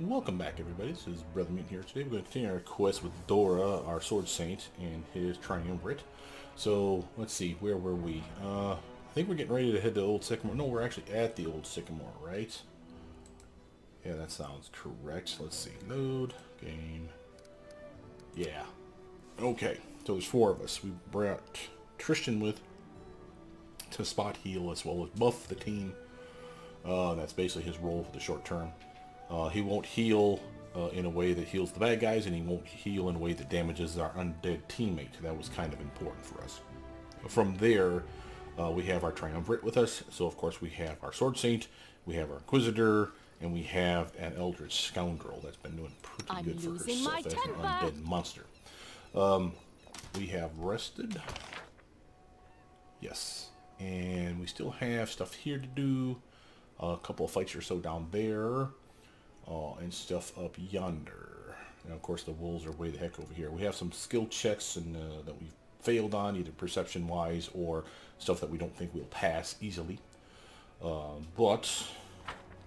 Welcome back, everybody. This is Brother Mutant here. Today we're going to continue our quest with Dora, our Sword Saint, and his Triumvirate. So, let's see, where were we? I think we're getting ready to head to Old Sycamore. No, we're actually at the Old Sycamore, right? Yeah, that sounds correct. Let's see, load, game. Yeah. Okay, so there's four of us. We brought Tristan with to spot heal as well as buff the team. That's basically his role for the short term. He won't heal in a way that heals the bad guys, and he won't heal in a way that damages our undead teammate. That was kind of important for us. From there, we have our Triumvirate with us. So, of course, we have our Sword Saint, we have our Inquisitor, and we have an Eldritch Scoundrel that's been doing pretty good for herself as an undead monster. We have rested. Yes. And we still have stuff here to do. A couple of fights or so down there. And stuff up yonder. And of course the wolves are way the heck over here. We have some skill checks and that we've failed on, either perception wise or stuff that we don't think we'll pass easily. But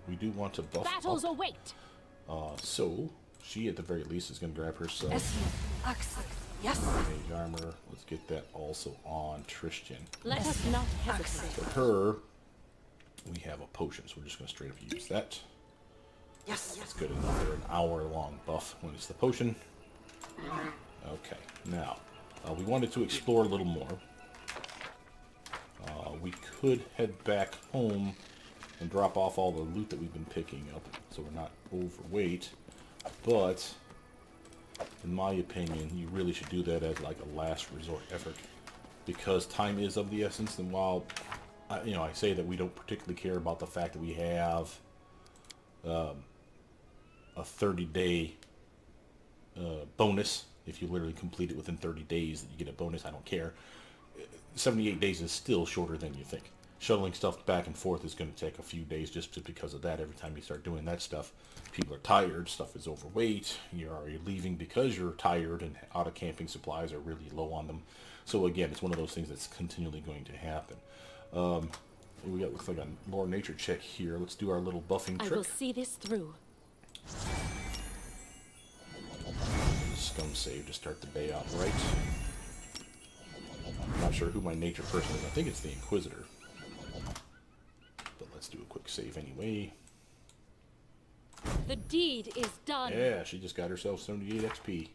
we do want to buff Battles up. await. So she at the very least is going to grab herself Yes. mage armor. Let's get that also on Tristan. Let us not hesitate. For her, we have a potion, so we're just going to straight up use that. Yes. It's good enough for an hour-long buff when it's the potion. Okay, now, we wanted to explore a little more. We could head back home and drop off all the loot that we've been picking up, so we're not overweight. But, in my opinion, you really should do that as like a last resort effort, because time is of the essence. And while, I say that we don't particularly care about the fact that we have a 30-day bonus. If you literally complete it within 30 days, that you get a bonus. I don't care. 78 days is still shorter than you think. Shuttling stuff back and forth is going to take a few days just because of that. Every time you start doing that stuff, people are tired, stuff is overweight, you're already leaving because you're tired and out of camping supplies are really low on them. So again, it's one of those things that's continually going to happen. We got, looks like a lore nature check here. Let's do our little buffing trick. I will see this through. Scum save to start the day out right. I'm not sure who my nature person is. I think it's the Inquisitor. But let's do a quick save anyway. The deed is done. Yeah, she just got herself 78 XP.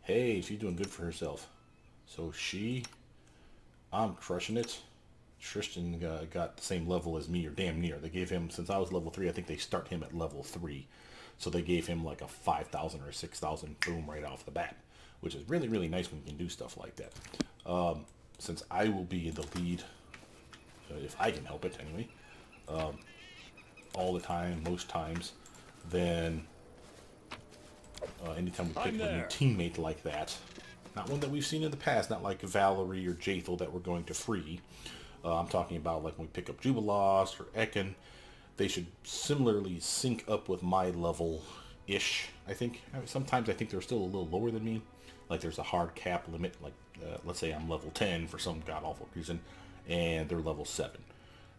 Hey, she's doing good for herself. So I'm crushing it. Tristan got the same level as me, or damn near. They gave him, since I was level 3, I think they start him at level 3. So they gave him like a 5,000 or 6,000 boom right off the bat, which is really, really nice when you can do stuff like that. Since I will be in the lead, if I can help it anyway, all the time, most times, then anytime we pick a new teammate like that, not one that we've seen in the past, not like Valerie or Jaethel that we're going to free. I'm talking about like when we pick up Jubilost or Ekin. They should similarly sync up with my level-ish, I think. Sometimes I think they're still a little lower than me. Like there's a hard cap limit. Like let's say I'm level 10 for some god-awful reason, and they're level 7.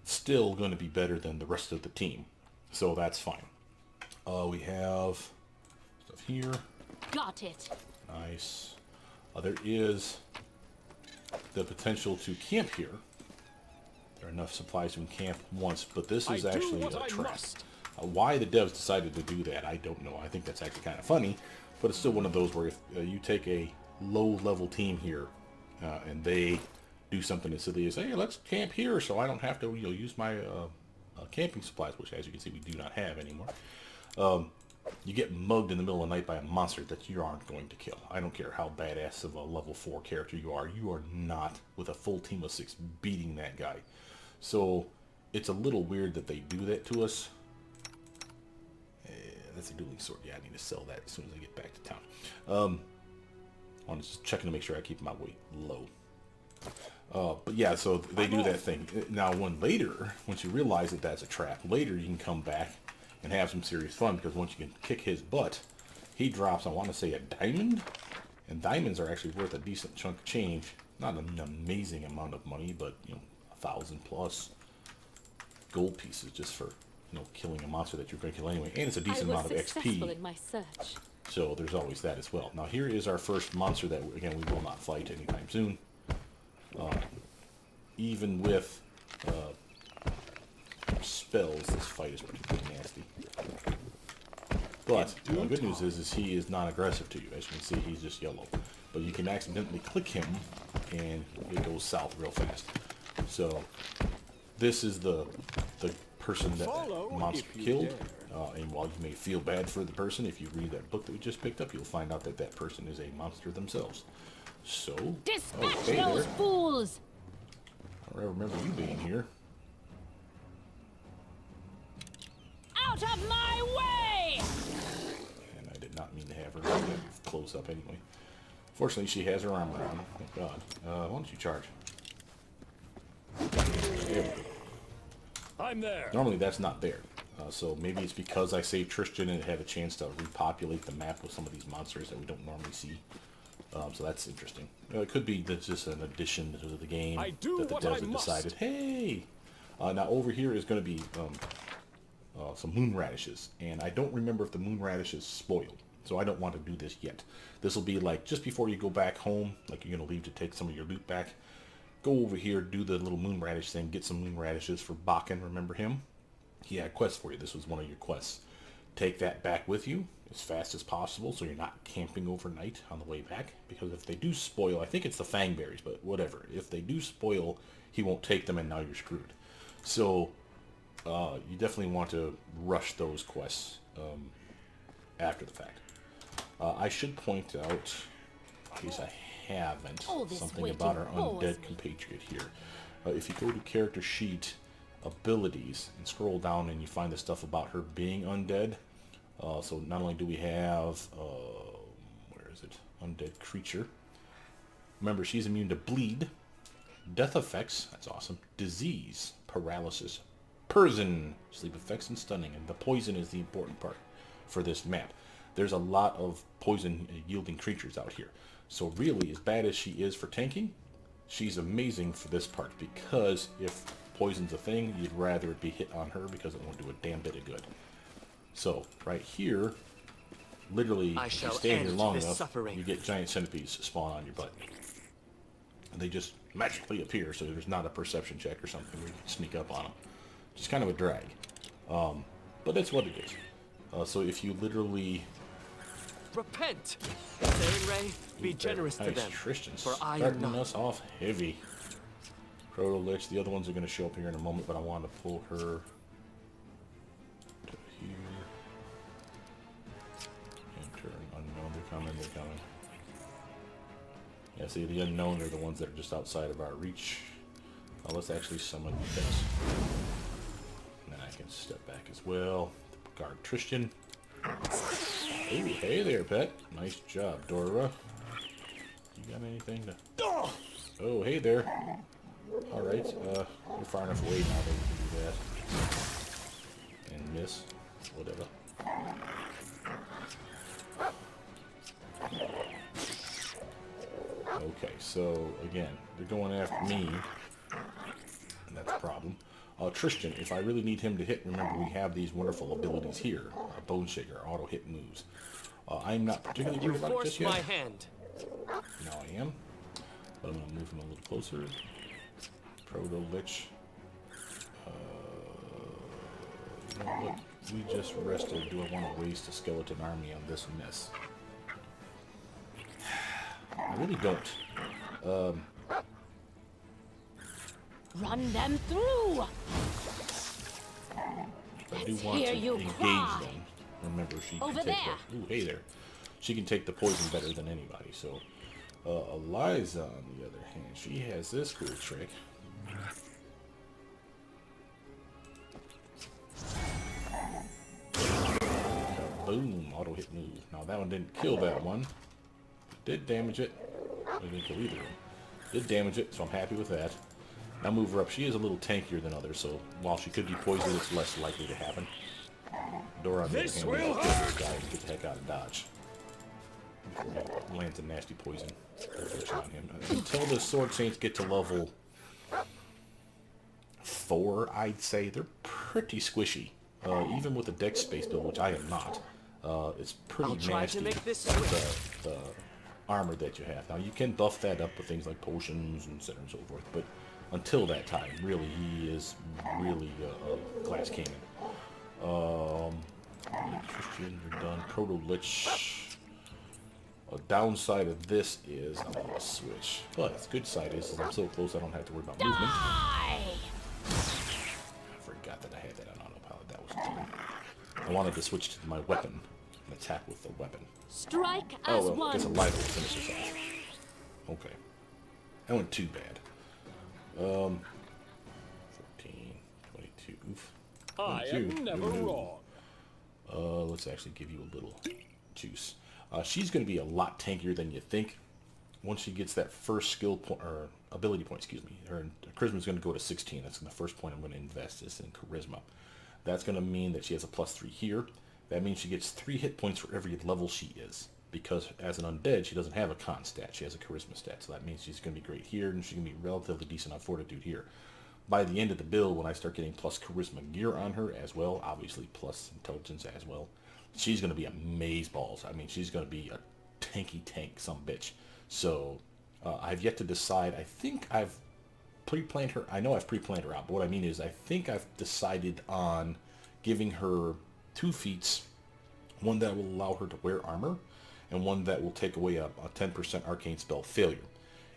Still going to be better than the rest of the team. So that's fine. We have stuff here. Got it. Nice. There is the potential to camp here. There are enough supplies to camp once, but this is actually a trap. Why the devs decided to do that, I don't know. I think that's actually kind of funny, but it's still one of those where if you take a low-level team here, and they do something as silly as, hey, let's camp here so I don't have to use my camping supplies, which, as you can see, we do not have anymore. You get mugged in the middle of the night by a monster that you aren't going to kill. I don't care how badass of a level 4 character you are not, with a full team of 6, beating that guy. So, it's a little weird that they do that to us. That's a dueling sword. Yeah, I need to sell that as soon as I get back to town. I'm just checking to make sure I keep my weight low. But yeah, so they do that thing. Now, once you realize that that's a trap, later you can come back and have some serious fun, because once you can kick his butt, he drops, I want to say, a diamond. And diamonds are actually worth a decent chunk of change. Not an amazing amount of money, but, 1,000 plus gold pieces just for killing a monster that you're going to kill anyway, and it's a I decent was amount of successful XP. in my search. So there's always that as well. Now here is our first monster that, again, we will not fight anytime soon. Even with spells, this fight is particularly nasty. But the good news is he is non-aggressive to you. As you can see, he's just yellow. But you can accidentally click him, and it goes south real fast. So this is the person that monster killed. And while you may feel bad for the person, if you read that book that we just picked up, you'll find out that that person is a monster themselves. So, Dispatch hey those there. fools! I don't remember you being here. Out of my way! And I did not mean to have her close up anyway. Fortunately, she has her armor on. Thank God. Why don't you charge? There we go. I'm there. Normally that's not there. So maybe it's because I saved Tristan and it had a chance to repopulate the map with some of these monsters that we don't normally see. So that's interesting. It could be that's just an addition to the game that the devs decided, hey! Now over here is going to be some moon radishes. And I don't remember if the moon radishes spoiled. So I don't want to do this yet. This will be like just before you go back home, like you're going to leave to take some of your loot back. Go over here, do the little moon radish thing, get some moon radishes for Bakken, remember him? He had a quest for you. This was one of your quests. Take that back with you as fast as possible so you're not camping overnight on the way back. Because if they do spoil, I think it's the fangberries, but whatever. If they do spoil, he won't take them and now you're screwed. So you definitely want to rush those quests after the fact. I should point out, in case I haven't, something about our undead compatriot here. If you go to character sheet, abilities, and scroll down and you find the stuff about her being undead. So not only do we have, where is it? Undead creature. Remember, she's immune to bleed, death effects, that's awesome, disease, paralysis, poison, sleep effects, and stunning. And the poison is the important part for this map. There's a lot of poison yielding creatures out here. So really, as bad as she is for tanking, she's amazing for this part, because if poison's a thing, you'd rather it be hit on her because it won't do a damn bit of good. So right here, literally, if you stay here long enough, you get giant centipedes spawn on your butt. And they just magically appear, so there's not a perception check or something where you can sneak up on them. It's kind of a drag. But that's what it is. So if you literally... Repent! Ray, be generous to them, Tristan, for I am starting not. us off heavy. Proto-Lich, the other ones are going to show up here in a moment, but I want to pull her to here. Enter an unknown, they're coming. Yeah, see, the unknown are the ones that are just outside of our reach. Let's actually summon this. And then I can step back as well. Guard Tristan. Oh, hey there, pet. Nice job, Dora. You got anything to... Oh, hey there. Alright, we're far enough away now that we can do that. And miss. Whatever. Okay, so, again, they're going after me. And that's a problem. Tristan, if I really need him to hit, remember we have these wonderful abilities here. Our Bone Shaker, auto hit moves. I'm not particularly worried about it just yet. My hand. Now I am. But I'm going to move him a little closer. Proto-Lich. You know what? We just rested. Do I want to waste a skeleton army on this mess? I really don't. Run them through! I do want to engage them. Remember, she can take the... Ooh, hey there. She can take the poison better than anybody, so... Eliza, on the other hand, she has this cool trick. Boom, auto hit move. Now that one didn't kill that one. It did damage it. It didn't kill either one. Did damage it, so I'm happy with that. Now move her up. She is a little tankier than others, so while she could be poisoned, it's less likely to happen. Dora, on the other hand, will kill this guy and get the heck out of dodge. Lands a nasty poison on him. Until the Sword Saints get to level 4, I'd say, they're pretty squishy. even with the dex space build, which I am not, it's pretty I'll try nasty, to make this switch. the armor that you have. Now, you can buff that up with things like potions and so on and so forth, but until that time, really, he is really a glass cannon. Christians are done. Proto-Lich. A downside of this is I'm going to switch. But its good side is I'm so close I don't have to worry about movement. Die! I forgot that I had that on autopilot. That was dumb. I wanted to switch to my weapon and attack with the weapon. Strike as Oh, well, I one. guess a live will finish us off. Okay. That wasn't too bad. 14, 22, oof. I 22, am never wrong. Let's actually give you a little juice. She's going to be a lot tankier than you think. Once she gets that first skill point, or ability point, excuse me, her charisma is going to go to 16. That's the first point I'm going to invest is in charisma. That's going to mean that she has a +3 here. That means she gets 3 hit points for every level she is. Because as an undead, she doesn't have a con stat. She has a charisma stat. So that means she's going to be great here, and she's going to be relatively decent on fortitude here. By the end of the build, when I start getting plus charisma gear on her as well, obviously plus intelligence as well, she's going to be amazeballs. I mean, she's going to be a tanky tank some bitch. So I've yet to decide. I think I've pre-planned her. I know I've pre-planned her out, but what I mean is I think I've decided on giving her 2 feats, one that will allow her to wear armor, and one that will take away a 10% arcane spell failure.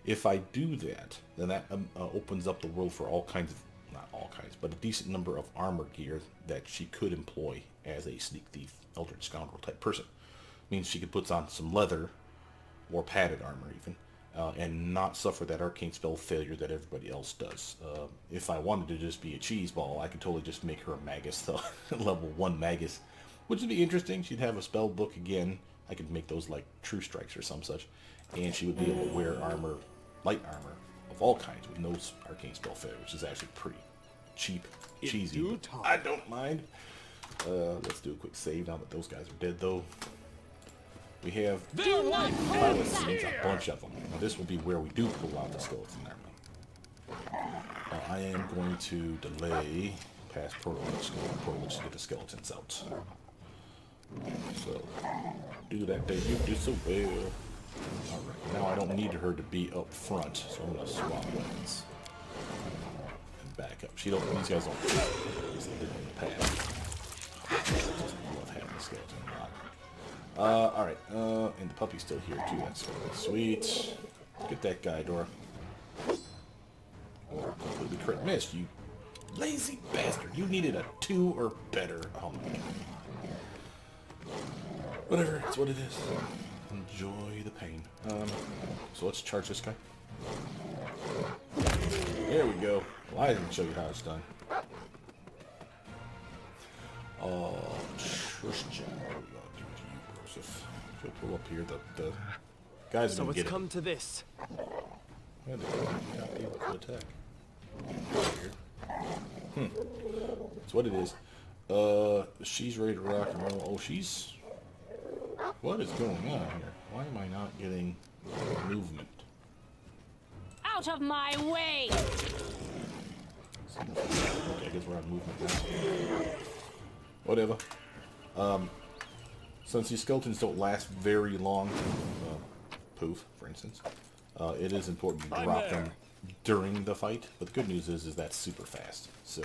If I do that, then that opens up the world for all kinds of, not all kinds, but a decent number of armor gear that she could employ as a sneak thief, eldritch scoundrel type person. Means she could put on some leather, or padded armor even, and not suffer that arcane spell failure that everybody else does. If I wanted to just be a cheese ball, I could totally just make her a magus, though, level 1 magus, which would be interesting. She'd have a spell book again. I could make those like true strikes or some such, and she would be able to wear armor, light armor of all kinds with no arcane spell failure, which is actually pretty cheap, cheesy. But I don't mind. Let's do a quick save now that those guys are dead, though. We have a bunch of them. Now, this will be where we do pull out the skeleton armor. I am going to delay past Proto-Lich to get the skeletons out. So, do that thing you do so well. Alright, now I don't need her to be up front, so I'm going to swap weapons. And back up. These guys don't as they did in the past. I just love having the skeleton lock. Alright, and the puppy's still here too, that's sweet. Get that guy, Dora. Oh, completely crit missed, you lazy bastard. You needed a 2 or better. Oh my god. Whatever, it's what it is. Enjoy the pain. So let's charge this guy. There we go. Well, I didn't show you how it's done. Tristan. What are we gonna do to you, Joseph? If you'll pull up here, the guys are So gonna it's get come to this. Where they not able to attack. Weird. That's what it is. She's ready to rock and roll. Oh, she's... What is going on here? Why am I not getting movement? Out of my way! Okay, I guess we're on movement now. Whatever. Since these skeletons don't last very long, poof, for instance, it is important to drop them during the fight. But the good news is that's super fast. So,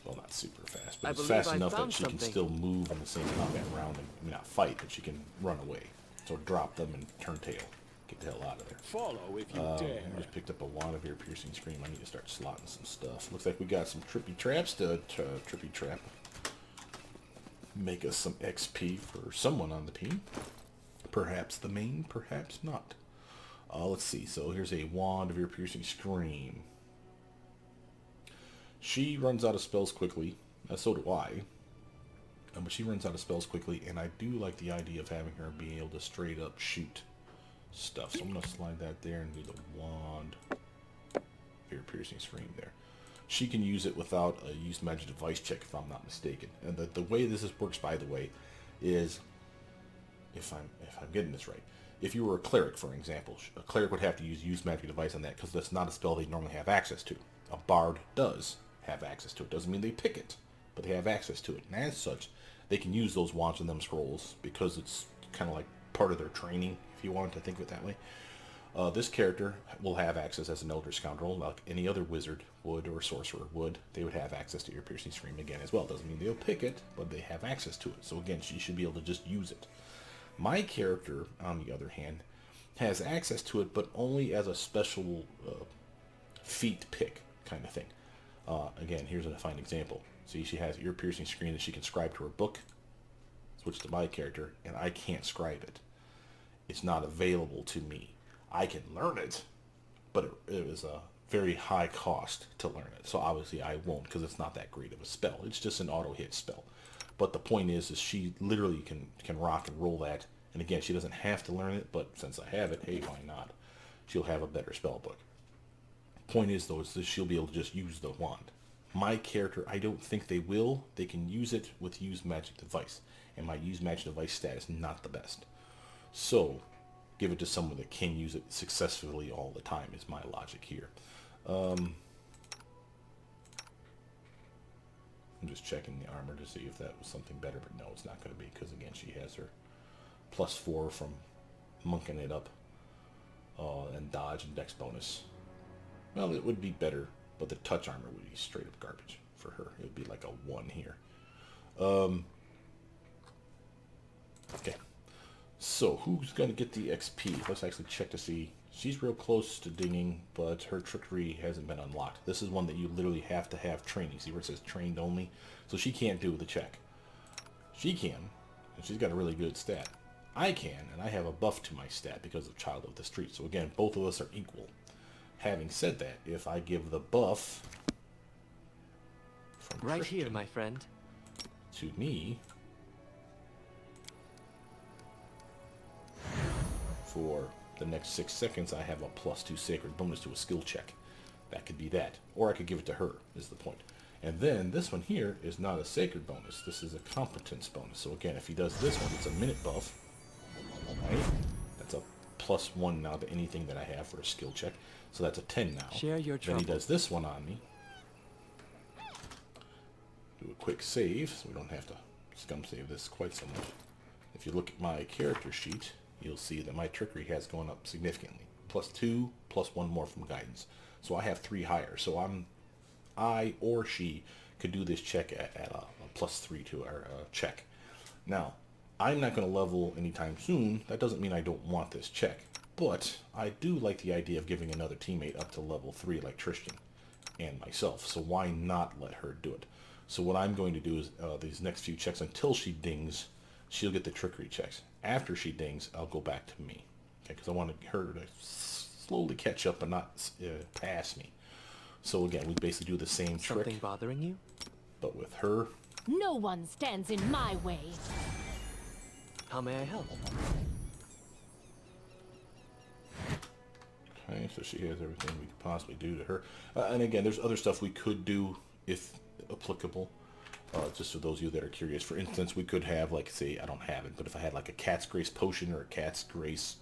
well, not super fast, but it's fast enough that she can still move in the same combat round and, I mean, not fight, but she can run away. So drop them and turn tail. Get the hell out of there. Follow if you dare. I just picked up a wand of ear-piercing scream. I need to start slotting some stuff. Looks like we got some trippy traps to trippy trap. Make us some XP for someone on the team. Perhaps the main, perhaps not. Let's see. So here's a wand of ear-piercing scream. She runs out of spells quickly. So do I. But she runs out of spells quickly, and I do like the idea of having her being able to straight up shoot stuff. So I'm going to slide that there and do the wand. Ear-piercing scream there. She can use it without a use magic device check, if I'm not mistaken. And the way this works, by the way, is if I'm getting this right. If you were a cleric, for example, a cleric would have to use magic device on that because that's not a spell they normally have access to. A bard does have access to it. Doesn't mean they pick it. but they have access to it. And as such, they can use those wands and them scrolls because it's kind of like part of their training, if you want to think of it that way. This character will have access as an Elder Scoundrel, like any other wizard would or sorcerer would. They would have access to ear-piercing scream again as well. Doesn't mean they'll pick it, but they have access to it. So again, she should be able to just use it. My character, on the other hand, has access to it, but only as a special feat pick kind of thing. Again, here's a fine example. See, she has ear-piercing screen that she can scribe to her book. Switch to my character, and I can't scribe it. It's not available to me. I can learn it, but it is a very high cost to learn it. So obviously I won't, because it's not that great of a spell. It's just an auto-hit spell. But the point is she literally can rock and roll that. And again, she doesn't have to learn it, but since I have it, hey, why not? She'll have a better spell book. Point is, though, is that she'll be able to just use the wand. My character, I don't think they will. They can use it with Use Magic Device. And my Use Magic Device stat is not the best. So give it to someone that can use it successfully all the time is my logic here. I'm just checking the armor to see if that was something better, but no, it's not going to be, because again, she has her +4 from monking it up, and dodge and dex bonus. Well, it would be better, but the touch armor would be straight up garbage for her. It would be like a 1 here. Okay. So, who's going to get the XP? Let's actually check to see. She's real close to dinging, but her trickery hasn't been unlocked. This is one that you literally have to have training. See where it says trained only? So she can't do the check. She can, and she's got a really good stat. I can, and I have a buff to my stat because of Child of the Street. So again, both of us are equal. Having said that, if I give the buff from Right Christian here, my friend. to me, for the next 6 seconds, I have a +2 sacred bonus to a skill check. That could be that. Or I could give it to her, is the point. And then this one here is not a sacred bonus. This is a competence bonus. So again, if he does this one, it's a minute buff. Right? That's a +1 now to anything that I have for a skill check. So that's a 10 now. Share your Then he trouble. does this one on me. Do a quick save, so we don't have to scum save this quite so much. If you look at my character sheet, you'll see that my trickery has gone up significantly. +2, +1 more from guidance. So I have 3 higher. So I or she could do this check at a +3 to our check. Now, I'm not going to level anytime soon. That doesn't mean I don't want this check. But I do like the idea of giving another teammate up to level 3 like Tristan and myself. So why not let her do it? So what I'm going to do is these next few checks until she dings, she'll get the trickery checks. After she dings, I'll go back to me. Okay, because I want her to slowly catch up and not pass me. So again, we basically do the same trick. Something bothering you? But with her, No one stands in my way. How may I help? okay, so she has everything we could possibly do to her. And again, there's other stuff we could do if applicable. Just for those of you that are curious, for instance, we could have, like, say, I don't have it, but if I had like a Cat's Grace potion or a Cat's Grace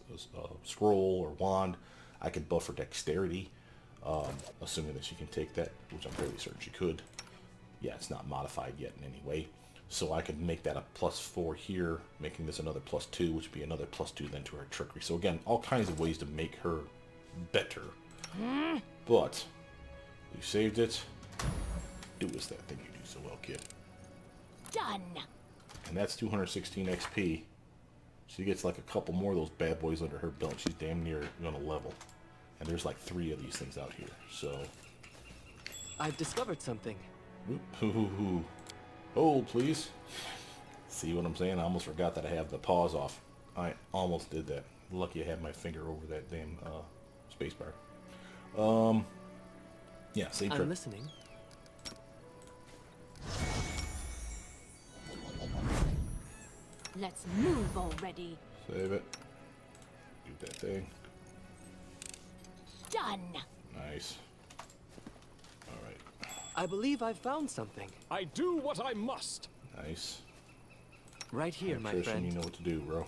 scroll or wand, I could buff her dexterity, assuming that she can take that, which I'm fairly certain she could. Yeah, it's not modified yet in any way. So I could make that a +4 here, making this another +2, which would be another +2 then to her trickery. So again, all kinds of ways to make her better. But you saved it. Do us that thing you do so well, kid. Done. And that's 216 XP. She gets like a couple more of those bad boys under her belt. She's damn near gonna level. And there's like 3 of these things out here. So, I've discovered something. hold, please. See what I'm saying? I almost forgot that I have the pause off. I almost did that. Lucky I had my finger over that damn spacebar. Yeah, same trick. I'm listening. Let's move already. Save it. Do that thing. Done. Nice. Alright. I believe I've found something. I do what I must. Nice. Right here, my Trishan, friend. you know what to do, bro.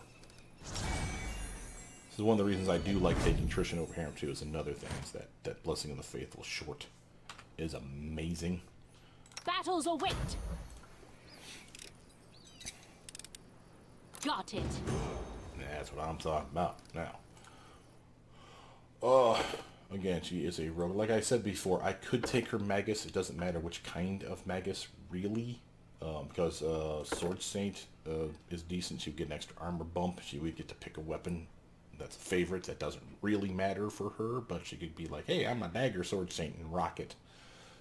This is one of the reasons I do like taking Trishan over Harem too. Is another thing is that Blessing of the Faithful short is amazing. Battles await. got it. That's what I'm talking about now. Again, she is a rogue. Like I said before, I could take her Magus. It doesn't matter which kind of Magus, really. Because Sword Saint is decent. She would get an extra armor bump. She would get to pick a weapon that's a favorite. That doesn't really matter for her, but she could be like, hey, I'm a dagger Sword Saint and rock it,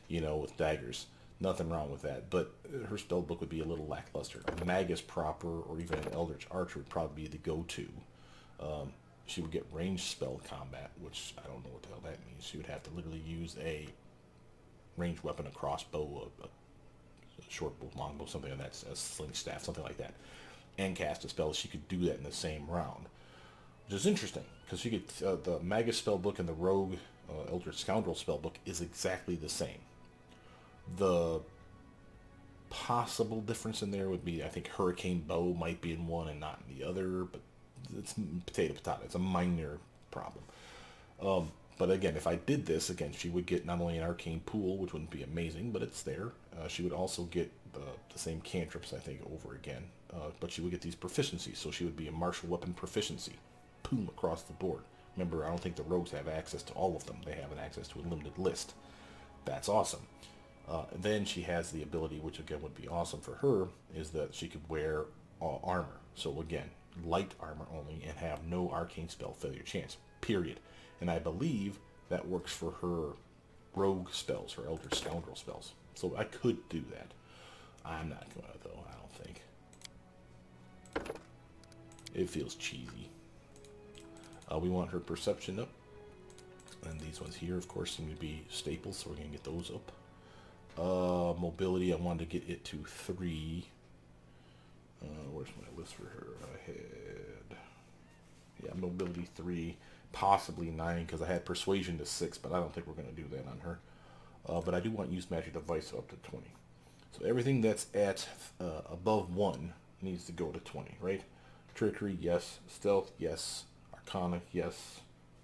with daggers. Nothing wrong with that, but her spell book would be a little lackluster. A Magus proper or even an Eldritch Archer would probably be the go-to. She would get ranged spell combat, which I don't know what the hell that means. She would have to literally use a ranged weapon, a crossbow, a short bow, long bow, something like that, a sling staff, something like that, and cast a spell. She could do that in the same round, which is interesting, because she could, the Magus spell book and the Rogue Eldritch Scoundrel spell book is exactly the same. The possible difference in there would be, I think Hurricane Bow might be in one and not in the other, but it's potato. It's a minor problem. But again, if I did this, again, she would get not only an Arcane Pool, which wouldn't be amazing, but it's there. She would also get the same cantrips, I think, over again. But she would get these proficiencies, so she would be a martial weapon proficiency. Boom, across the board. Remember, I don't think the rogues have access to all of them. They have an access to a limited list. That's awesome. Then she has the ability, which again would be awesome for her, is that she could wear armor. So again, light armor only, and have no arcane spell failure chance, period. And I believe that works for her rogue spells, her Eldritch Scoundrel spells. So I could do that. I'm not going to, though, I don't think. It feels cheesy. We want her perception up. And these ones here, of course, seem to be staples, so we're going to get those up. Mobility, I wanted to get it to 3. Where's my list for her? I had... Yeah, mobility 3, possibly 9, because I had persuasion to 6, but I don't think we're going to do that on her. But I do want use magic device up to 20. So everything that's at above 1 needs to go to 20, right? Trickery, yes. Stealth, yes. Arcana, yes.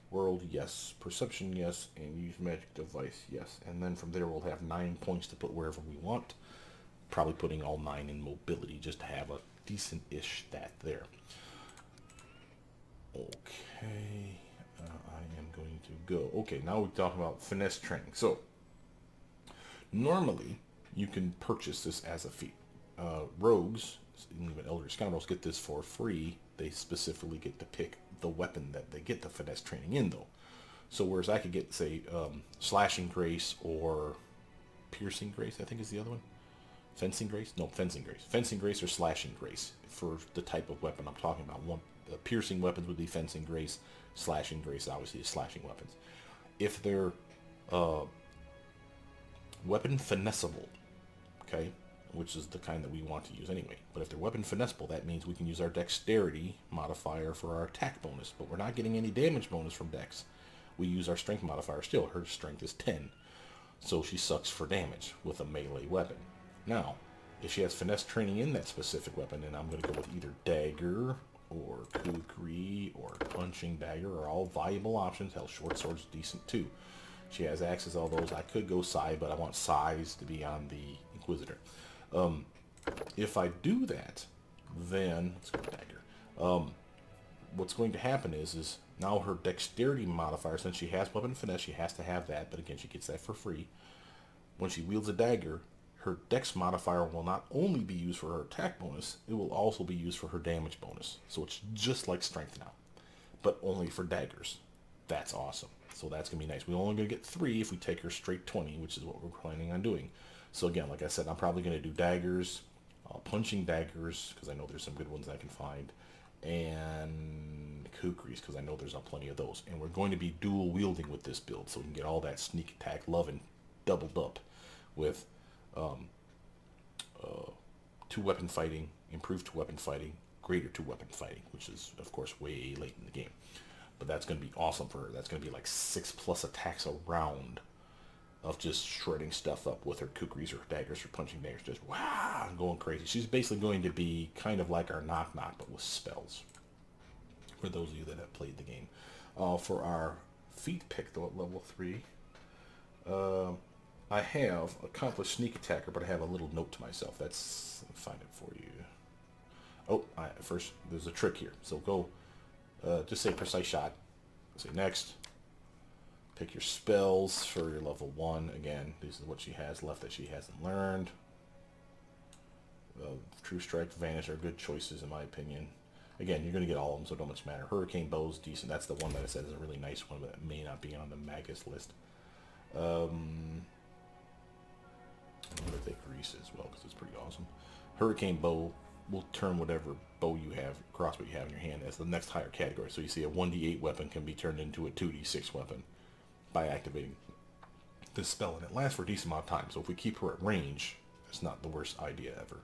World, yes. Perception, yes. And use magic device, yes. And then from there we'll have 9 points to put wherever we want. Probably putting all 9 in mobility just to have a decent-ish stat there. Okay. I am going to go. Okay, now we're talking about finesse training. So, normally, you can purchase this as a feat. Rogues, even Eldritch Scoundrels, get this for free. They specifically get to pick the weapon that they get the finesse training in, though. So whereas I could get, say, Slashing Grace or Piercing Grace, I think is the other one. Fencing Grace? No, Fencing Grace. Fencing Grace or Slashing Grace for the type of weapon I'm talking about. Piercing weapons would be Fencing Grace. Slashing Grace, obviously, is slashing weapons. If they're weapon finessable, okay, which is the kind that we want to use anyway. But if they're weapon finessable, that means we can use our dexterity modifier for our attack bonus. But we're not getting any damage bonus from dex. We use our strength modifier still. Her strength is 10. So she sucks for damage with a melee weapon. Now, if she has finesse training in that specific weapon, then I'm going to go with either dagger or kukri or punching dagger are all viable options. Hell, short sword's decent too. She has access to all those. I could go Sai, but I want Sai's to be on the Inquisitor. If I do that, then let's go dagger. What's going to happen is now her dexterity modifier, since she has weapon finesse, she has to have that, but again, she gets that for free. When she wields a dagger, her dex modifier will not only be used for her attack bonus, it will also be used for her damage bonus. So it's just like strength now, but only for daggers. That's awesome. So that's going to be nice. We're only going to get 3 if we take her straight 20, which is what we're planning on doing. So again, like I said, I'm probably going to do daggers, punching daggers, because I know there's some good ones I can find, and kukris, because I know there's plenty of those. And we're going to be dual wielding with this build, so we can get all that sneak attack loving doubled up with 2 weapon fighting, improved 2 weapon fighting, greater 2 weapon fighting, which is of course way late in the game. But that's going to be awesome for her. That's going to be like 6+ attacks a round of just shredding stuff up with her kukris or her daggers or punching daggers, just wow, going crazy. She's basically going to be kind of like our Knock Knock, but with spells, for those of you that have played the game. For our feat pick, though, at level 3, I have accomplished Sneak Attacker, but I have a little note to myself. Let me find it for you. Oh, first, there's a trick here. So go, just say precise shot. Say next. Pick your spells for your level 1. Again, this is what she has left that she hasn't learned. True Strike, Vanish are good choices in my opinion. Again, you're going to get all of them, so it don't much matter. Hurricane Bow's decent. That's the one that I said is a really nice one, but it may not be on the Magus list. I'm going to take Grease as well, because it's pretty awesome. Hurricane Bow will turn whatever bow you have, crossbow you have in your hand, as the next higher category. So you see a 1d8 weapon can be turned into a 2d6 weapon by activating this spell, and it lasts for a decent amount of time. So if we keep her at range, it's not the worst idea ever.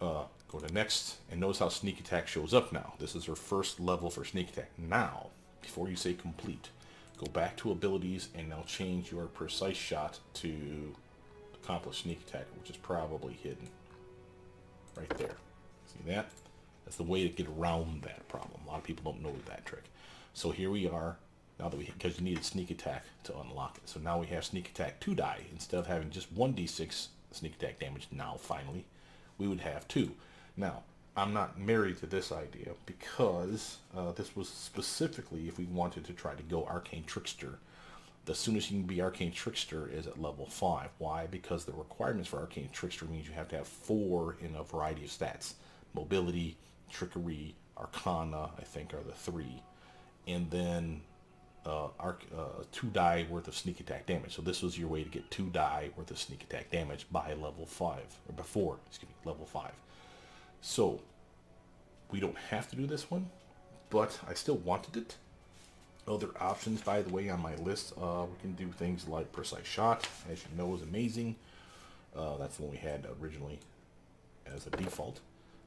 Go to next, and notice how sneak attack shows up now. This is her first level for sneak attack. Now, before you say complete, go back to abilities and now change your precise shot to accomplish sneak attack, which is probably hidden right there. See that? That's the way to get around that problem. A lot of people don't know that trick. So here we are. Now that because you needed sneak attack to unlock it. So now we have sneak attack 2 die. Instead of having just 1d6 sneak attack damage, now finally, we would have 2. Now, I'm not married to this idea because this was specifically if we wanted to try to go Arcane Trickster. The soonest you can be Arcane Trickster is at level 5. Why? Because the requirements for Arcane Trickster means you have to have 4 in a variety of stats. Mobility, Trickery, Arcana, I think are the 3. And then 2 die worth of sneak attack damage. So this was your way to get 2 die worth of sneak attack damage by level 5, or before, excuse me, level 5. So we don't have to do this one, but I still wanted it. Other options, by the way, on my list, we can do things like precise shot, as you know is amazing. That's the one we had originally as a default.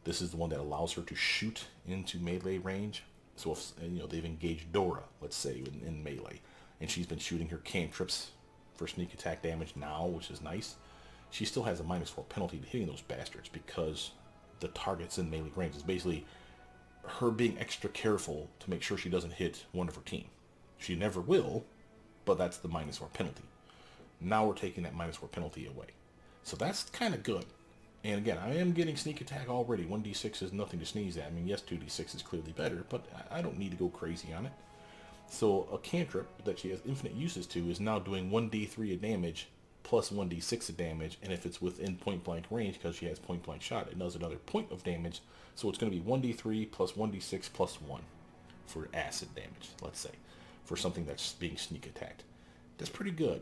This is the one that allows her to shoot into melee range. So if they've engaged Dora, let's say, in melee, and she's been shooting her cantrips for sneak attack damage now, which is nice. She still has a -4 penalty to hitting those bastards because the target's in melee range. It's basically her being extra careful to make sure she doesn't hit one of her team. She never will, but that's the -4 penalty. Now we're taking that -4 penalty away. So that's kind of good. And again, I am getting sneak attack already. 1d6 is nothing to sneeze at. I mean, yes, 2d6 is clearly better, but I don't need to go crazy on it. So a cantrip that she has infinite uses to is now doing 1d3 of damage plus 1d6 of damage, and if it's within point-blank range, because she has point-blank shot, it does another point of damage. So it's going to be 1d3 plus 1d6 plus 1 for acid damage, let's say, for something that's being sneak attacked. That's pretty good,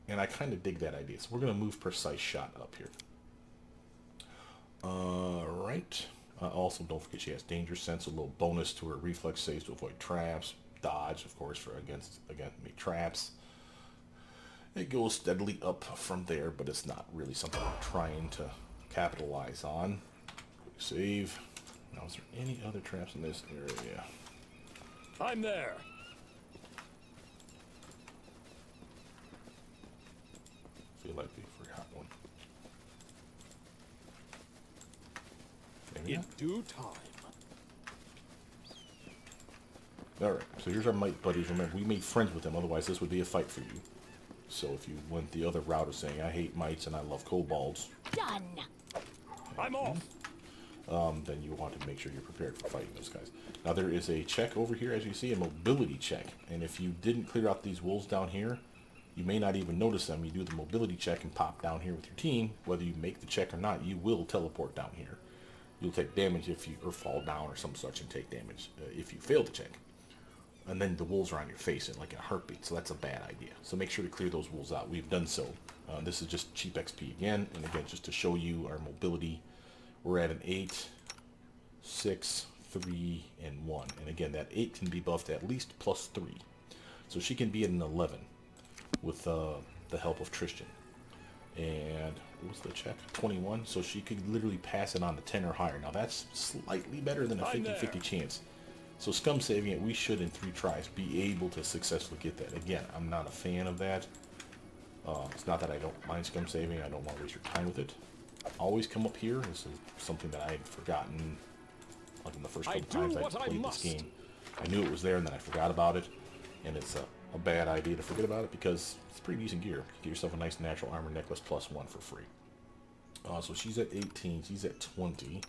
and I kind of dig that idea. So we're going to move precise shot up here. Right. Also, don't forget she has danger sense, a little bonus to her reflex saves to avoid traps. Dodge, of course, for against make traps. It goes steadily up from there, but it's not really something I'm trying to capitalize on. Save. Now, is there any other traps in this area? I'm there. Feel like we forgot one. Maybe In not. due time. Alright, so here's our mite buddies. Remember, we made friends with them, otherwise this would be a fight for you. So if you went the other route of saying, I hate mites and I love kobolds, Done. I'm off. then you want to make sure you're prepared for fighting those guys. Now there is a check over here, as you see, a mobility check. And if you didn't clear out these wolves down here, you may not even notice them. You do the mobility check and pop down here with your team. Whether you make the check or not, you will teleport down here. You'll take damage if you, or fall down or some such and take damage if you fail to check. And then the wolves are on your face in like a heartbeat, so that's a bad idea. So make sure to clear those wolves out. We've done so. This is just cheap XP again, and again, just to show you our mobility, we're at an 8, 6, 3, and 1. And again, that 8 can be buffed at least plus 3. So she can be at an 11 with the help of Tristan. And what was the check? 21. So she could literally pass it on to 10 or higher. Now that's slightly better than a 50-50 chance. So scum saving it, we should in 3 tries be able to successfully get that. Again, I'm not a fan of that. It's not that I don't mind scum saving. I don't want to waste your time with it. Always come up here. This is something that I had forgotten. Like in the first couple times I played this game, I knew it was there and then I forgot about it. And it's a bad idea to forget about it because it's pretty decent gear. You get yourself a nice natural armor necklace plus 1 for free. So she's at 18. She's at 20.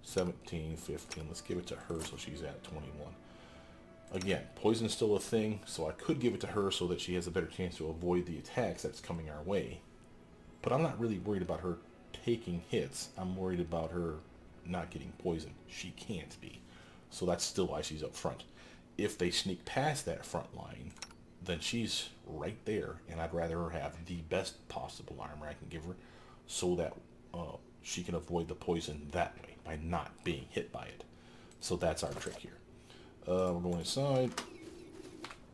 17, 15. Let's give it to her so she's at 21. Again, poison's still a thing, so I could give it to her so that she has a better chance to avoid the attacks that's coming our way. But I'm not really worried about her taking hits. I'm worried about her not getting poisoned. She can't be. So that's still why she's up front. If they sneak past that front line, then she's right there, and I'd rather her have the best possible armor I can give her so that she can avoid the poison that way, by not being hit by it. So that's our trick here. We're going inside.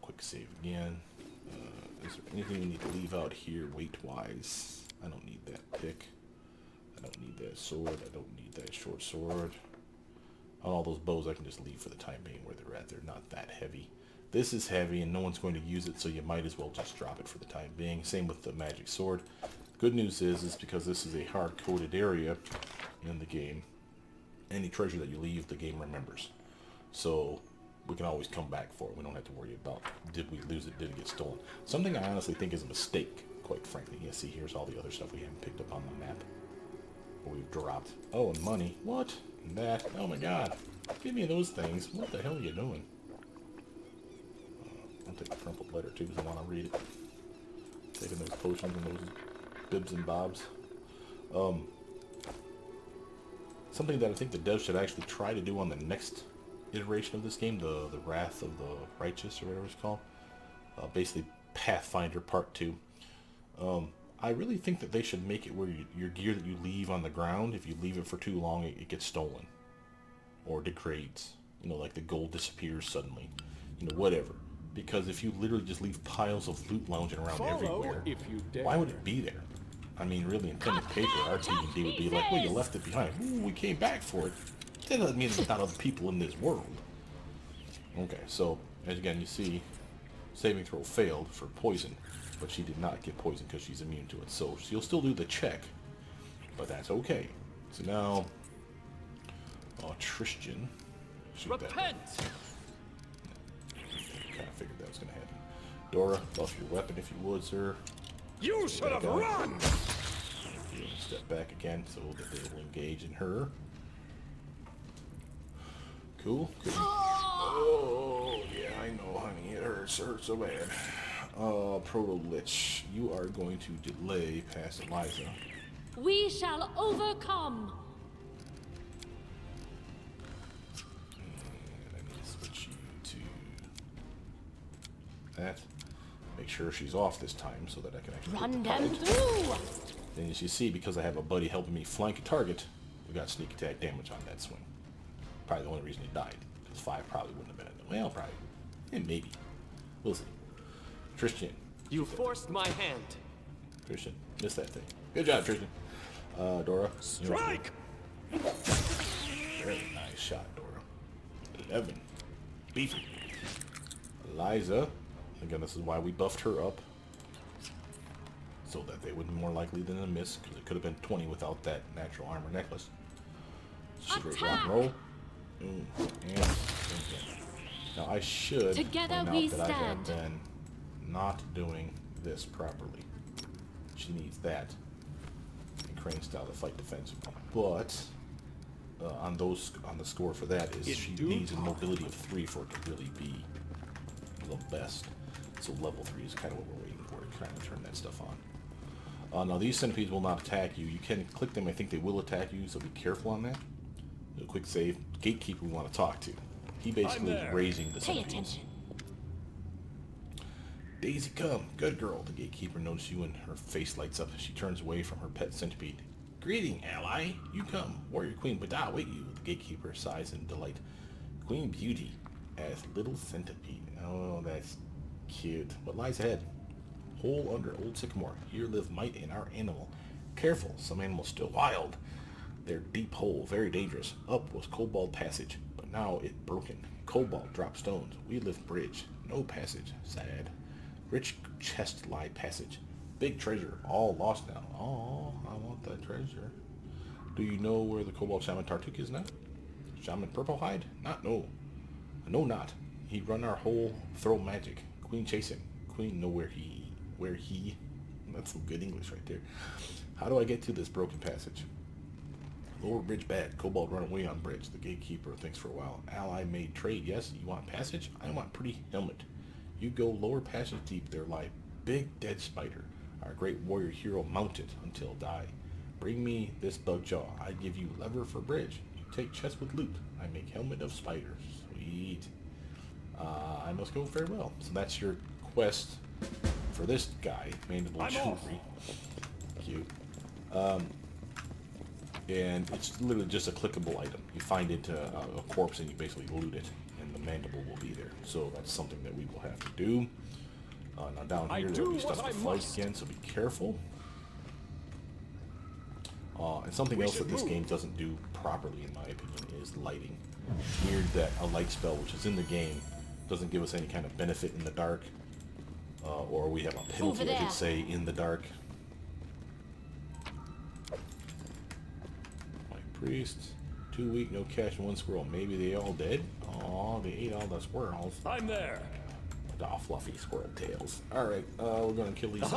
Quick save again. Is there anything we need to leave out here weight-wise? I don't need that pick. I don't need that sword. I don't need that short sword. On all those bows I can just leave for the time being where they're at. They're not that heavy. This is heavy and no one's going to use it, so you might as well just drop it for the time being. Same with the magic sword. Good news is because this is a hard-coded area in the game, any treasure that you leave, the game remembers. So we can always come back for it. We don't have to worry about, did we lose it, did it get stolen? Something I honestly think is a mistake, quite frankly. Yeah, see, here's all the other stuff we haven't picked up on the map. Or we've dropped. Oh, and money. What? And that. Oh my god. Give me those things. What the hell are you doing? I'll take a crumpled letter too because I want to read it. Taking those potions and those bibs and bobs. Something that I think the devs should actually try to do on the next iteration of this game, the Wrath of the Righteous or whatever it's called. Basically Pathfinder Part 2. I really think that they should make it where your gear that you leave on the ground, if you leave it for too long, it gets stolen. Or degrades. You know, like the gold disappears suddenly. You know, whatever. Because if you literally just leave piles of loot lounging around everywhere, if you dare. why would it be there? I mean, really, in pen and paper, our D&D would be like, well, you left it behind. Ooh, we came back for it. That doesn't mean there's not other people in this world. Okay, so, as again, you see, saving throw failed for poison, but she did not get poisoned because she's immune to it. So she'll still do the check, but that's okay. So now, Tristan. Repent! Kind of figured that was going to happen. Dora, buff your weapon if you would, sir. You should have run! Step back again so that they will engage in her. Cool. Cool. Oh, yeah, I know, honey. It hurts so bad. Proto-Lich, you are going to delay past Eliza. We shall overcome. And I need to switch you to that. Make sure she's off this time so that I can actually Run hit the them target. through. Then as you see, because I have a buddy helping me flank a target, we got sneak attack damage on that swing. Probably the only reason he died. Because 5 probably wouldn't have been enough. Well, probably. Yeah, maybe. We'll see. Tristan. You forced my hand. Tristan, missed that thing. Good job, Tristan. Dora. Strike! Very nice shot, Dora. 11. Beefy. Eliza. Again, this is why we buffed her up. So that they would be more likely than a miss, because it could have been 20 without that natural armor necklace. So she's ready to rock and roll. And now I should Together point out we that I have stand. been not doing this properly. She needs that in crane style to fight defensively. But on the score for that is she needs a mobility of 3 for it to really be the best. So level 3 is kind of what we're waiting for to kind of turn that stuff on. Now these centipedes will not attack you. You can click them. I think they will attack you, so be careful on that. Do a quick save. Gatekeeper we want to talk to. He basically is raising the Pay centipedes. attention. Daisy, come. Good girl. The gatekeeper notices you and her face lights up. She turns away from her pet centipede. Greeting, ally. You come. Warrior Queen Bada await you. The gatekeeper sighs in delight. Queen Beauty as little centipede. Oh, that's cute. What lies ahead? Hole under old Sycamore. Here live might in our animal. Careful, some animals still wild. Their deep hole, very dangerous. Up was Kobold passage, but now it broken. Kobold drop stones. We live bridge. No passage. Sad. Rich chest lie passage. Big treasure. All lost now. Oh, I want that treasure. Do you know where the Kobold Shaman Tartuk is now? Shaman Purplehide? Not no. No not. He run our whole throw magic. Queen chase him. Queen know where he. That's some good English right there. How do I get to this broken passage? Lower bridge bad. Kobold run away on bridge. The gatekeeper thinks for a while. Ally made trade. Yes, you want passage? I want pretty helmet. You go lower passage deep. There lie big dead spider. Our great warrior hero mounted until die. Bring me this bug jaw. I give you lever for bridge. You take chest with loot. I make helmet of spiders. Sweet. I must go farewell. So that's your quest for this guy, Mandible Jewelry. Cute. And it's literally just a clickable item. You find it a corpse and you basically loot it, and the mandible will be there. So that's something that we will have to do. Now down here there will be stuff to fight again, so be careful. And something else that this game doesn't do properly, in my opinion, is lighting. It's weird that a light spell, which is in the game, doesn't give us any kind of benefit in the dark, or we have a penalty, I should say, in the dark. Priest, 2 weak, no cash, and 1 squirrel. Maybe they all dead? Aw, they ate all the squirrels. I'm there. Aw, fluffy squirrel tails. Alright, we're gonna kill these things.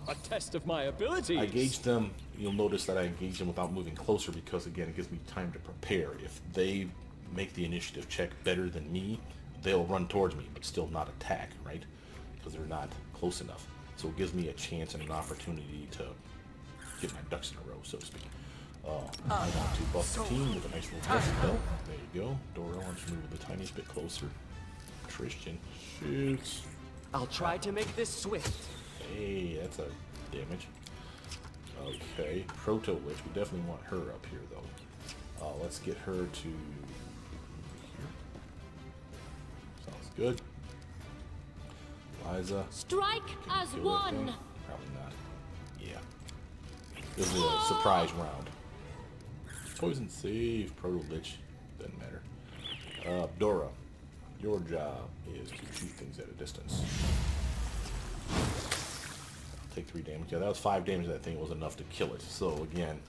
A test of my abilities. I engaged them. You'll notice that I engaged them without moving closer because, again, it gives me time to prepare. If they make the initiative check better than me, they'll run towards me, but still not attack, right? Because they're not close enough. So it gives me a chance and an opportunity to get my ducks in a row, so to speak. I want to buff the team with a nice little buff spell. There you go. Dora wants to move a tiniest bit closer. Tristan shoots. I'll try to make this swift. Hey, that's a damage. Okay, Proto Lich. We definitely want her up here, though. Let's get her to here. Sounds good. Liza. Strike as one. Probably not. Yeah. This is a surprise round. Poison save, Proto Lich, doesn't matter. Dora, your job is to shoot things at a distance. Take 3 damage. Yeah, that was 5 damage. That thing was enough to kill it. So again,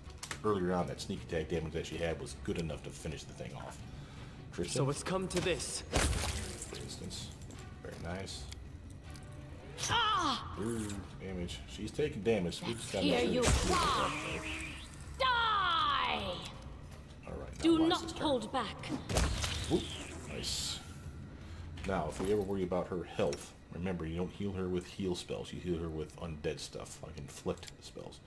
earlier on, that sneak attack damage that she had was good enough to finish the thing off. Tristan, So it's come to this. for instance, very nice. Ooh, damage. She's taking damage. We just gotta Here make sure you that she doesn't cry. get up, Die! though. All right, now Do Liza's not turn. hold back. Oop, nice. Now, if we ever worry about her health, remember, you don't heal her with heal spells. You heal her with undead stuff, like inflict spells.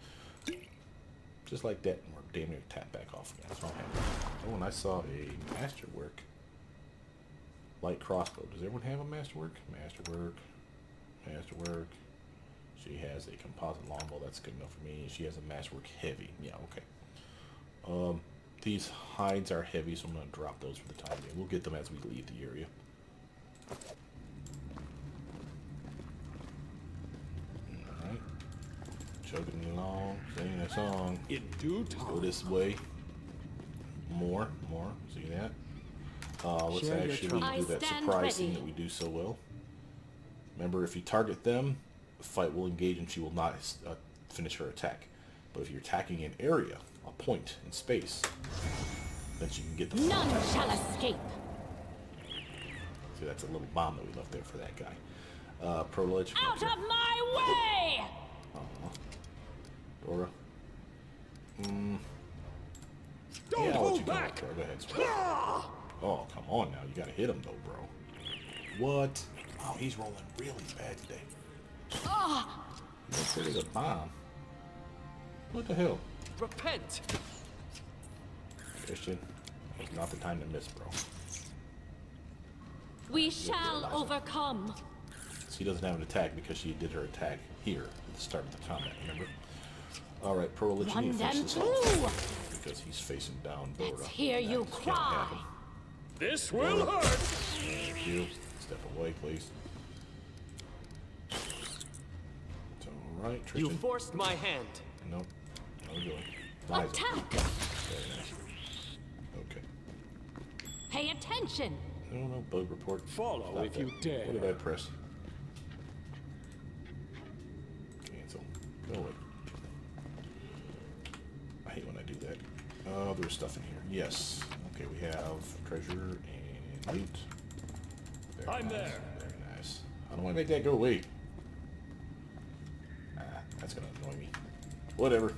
Just like that, and we're damn near tap back off again. That's what happened. Oh, and I saw a masterwork. Light crossbow. Does everyone have a masterwork? Masterwork. Masterwork. She has a composite longbow. That's good enough for me. She has a masterwork heavy. Yeah, okay. These hides are heavy, so I'm going to drop those for the time being. We'll get them as we leave the area. Alright. Chugging along, singing a song. In due Go time. this way. More. See that? Let's Share your actually trouble. do that I stand surprise thing ready. that we do so well. Remember, if you target them, the fight will engage and she will not finish her attack. But if you're attacking an area, a point in space, then she can get the None shall escape. See, that's a little bomb that we left there for that guy. Pro Lich. Out of my way! Dora. Don't Yeah, I'll let hold you go. back. Go ahead. Sweet. Oh, come on now. You gotta hit him, though, bro. What? Oh, he's rolling really bad today. Looks like it's a bomb. What the hell? Repent. Christian, it's not the time to miss, bro. We shall overcome. She doesn't have an attack because she did her attack here at the start of the combat, remember? Alright, Pro Lich, you need to Run finish them this through. off. Because he's facing down Dora. Let's hear you That can't cry. happen. This will hurt. Thank you. Step away, please. It's alright, You Tristan. forced my hand. Nope. No good. Liza. Attack! Very nice. Okay. Pay attention. No, bug report. Follow Stop if that. you dare. What did I press? Cancel. Go away. I hate when I do that. Oh, there's stuff in here. Yes. Okay, we have treasure and loot. Very I'm nice. there. Very nice. How do I make that go away? That's gonna annoy me. Whatever.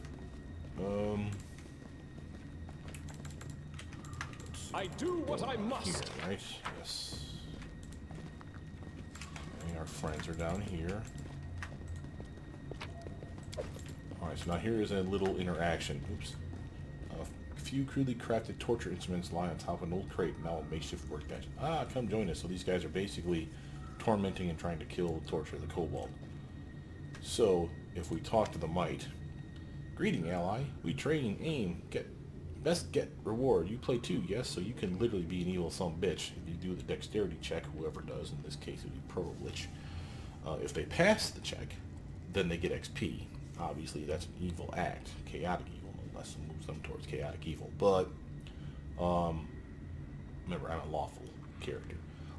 I do what I Here, must. right? Yes. Okay, our friends are down here. Alright, so now here is a little interaction. Oops. A few crudely crafted torture instruments lie on top of an old crate, now a makeshift workbench. Ah, come join us. So these guys are basically tormenting and trying to kill, torture the kobold. So, if we talk to the Might, greeting, ally. We train, aim, get reward. You play too, yes? So you can literally be an evil son of a bitch if you do the dexterity check, whoever does. In this case, it would be Privilege. If they pass the check, then they get XP. Obviously, that's an evil act. Chaotic evil, no less, moves them towards chaotic evil. But, remember, I'm a lawful character.